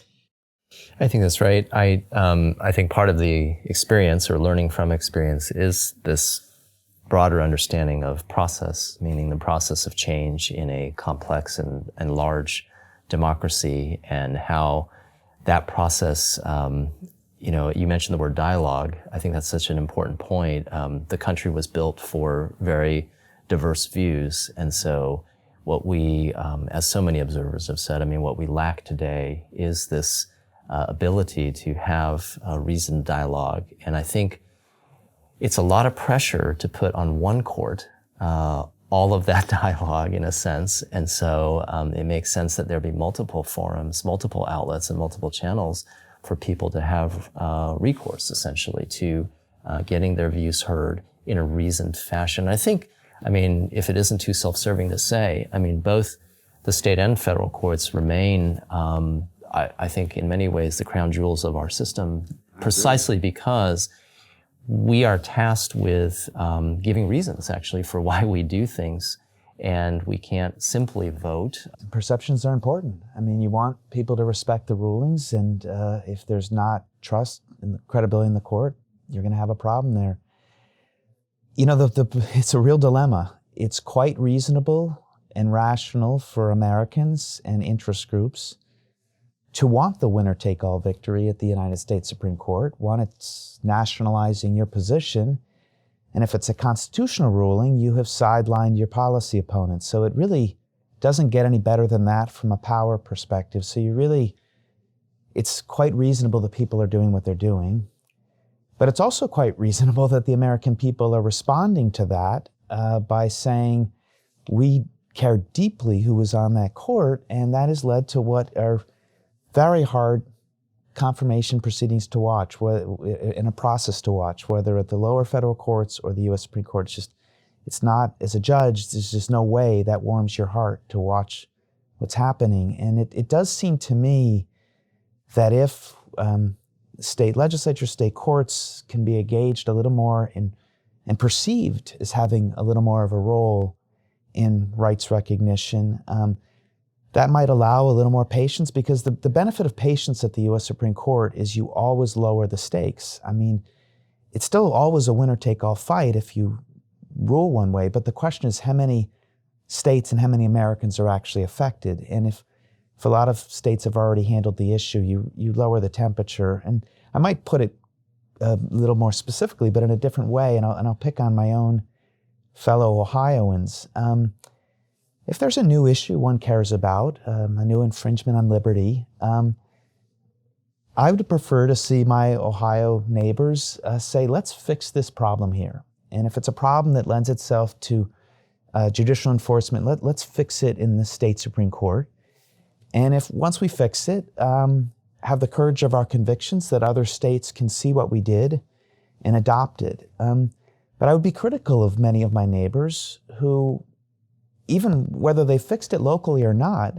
I think that's right. I think part of the experience or learning from experience is this broader understanding of process, meaning the process of change in a complex and large democracy, and how that process, you mentioned the word dialogue. I think that's such an important point. The country was built for very diverse views, and so what we, as so many observers have said, what we lack today is this ability to have a reasoned dialogue. And I think it's a lot of pressure to put on one court all of that dialogue, in a sense. And so it makes sense that there be multiple forums, multiple outlets, and multiple channels for people to have recourse, essentially, to getting their views heard in a reasoned fashion. I think, if it isn't too self-serving to say, both the state and federal courts remain, I think, in many ways, the crown jewels of our system, precisely because we are tasked with giving reasons, actually, for why we do things, and we can't simply vote. Perceptions are important. You want people to respect the rulings, and if there's not trust and credibility in the court, you're going to have a problem there. It's a real dilemma. It's quite reasonable and rational for Americans and interest groups to want the winner-take-all victory at the United States Supreme Court. One, it's nationalizing your position. And if it's a constitutional ruling, you have sidelined your policy opponents. So it really doesn't get any better than that from a power perspective. So it's quite reasonable that people are doing what they're doing. But it's also quite reasonable that the American people are responding to that by saying, we care deeply who was on that court, and that has led to what are very hard confirmation proceedings to watch, in a process to watch, whether at the lower federal courts or the U.S. Supreme Court. It's not, as a judge, there's just no way that warms your heart to watch what's happening. And it does seem to me that if state legislatures, state courts can be engaged a little more and perceived as having a little more of a role in rights recognition, that might allow a little more patience, because the benefit of patience at the U.S. Supreme Court is you always lower the stakes. I mean, it's still always a winner-take-all fight if you rule one way, but the question is how many states and how many Americans are actually affected. And if a lot of states have already handled the issue, you lower the temperature. And I might put it a little more specifically, but in a different way, and I'll pick on my own fellow Ohioans. If there's a new issue one cares about, a new infringement on liberty, I would prefer to see my Ohio neighbors say, let's fix this problem here. And if it's a problem that lends itself to judicial enforcement, let's fix it in the state Supreme Court. And if once we fix it, have the courage of our convictions that other states can see what we did and adopt it. But I would be critical of many of my neighbors who, even whether they fixed it locally or not,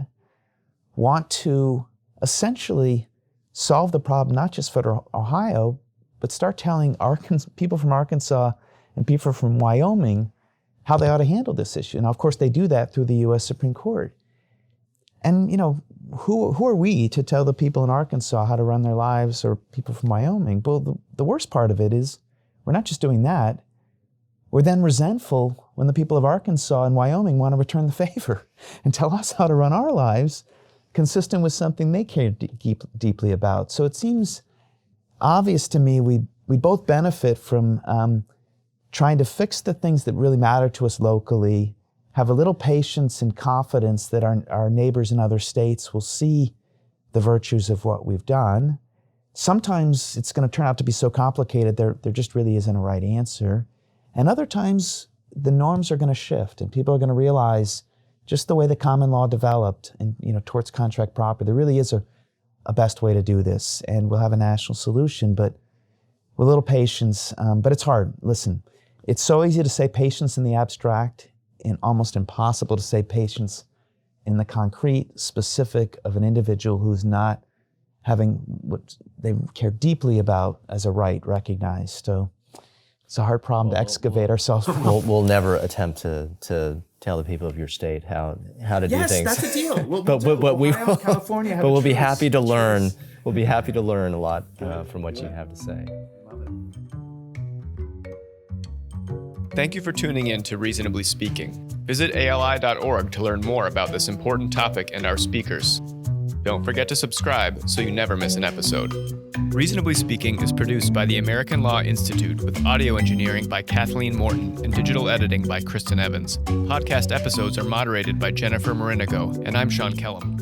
want to essentially solve the problem not just for Ohio, but start telling people from Arkansas and people from Wyoming how they ought to handle this issue. Now, of course, they do that through the U.S. Supreme Court. And, who are we to tell the people in Arkansas how to run their lives, or people from Wyoming? Well, the worst part of it is we're not just doing that. We're then resentful when the people of Arkansas and Wyoming want to return the favor and tell us how to run our lives consistent with something they care deeply about. So it seems obvious to me we both benefit from trying to fix the things that really matter to us locally, have a little patience and confidence that our neighbors in other states will see the virtues of what we've done. Sometimes it's going to turn out to be so complicated there just really isn't a right answer. And other times the norms are going to shift and people are going to realize just the way the common law developed and towards contract property, there really is a best way to do this, and we'll have a national solution, but with a little patience. But it's hard. Listen, it's so easy to say patience in the abstract and almost impossible to say patience in the concrete, specific of an individual who's not having what they care deeply about as a right recognized. So it's a hard problem to excavate ourselves. We'll never attempt to tell the people of your state how to do things. Yes, that's a deal. California, but we'll be happy to learn. We'll be happy to learn a lot from what you have to say. Love it. Thank you for tuning in to Reasonably Speaking. Visit ali.org to learn more about this important topic and our speakers. Don't forget to subscribe so you never miss an episode. Reasonably Speaking is produced by the American Law Institute with audio engineering by Kathleen Morton and digital editing by Kristen Evans. Podcast episodes are moderated by Jennifer Marinigo, and I'm Sean Kellum.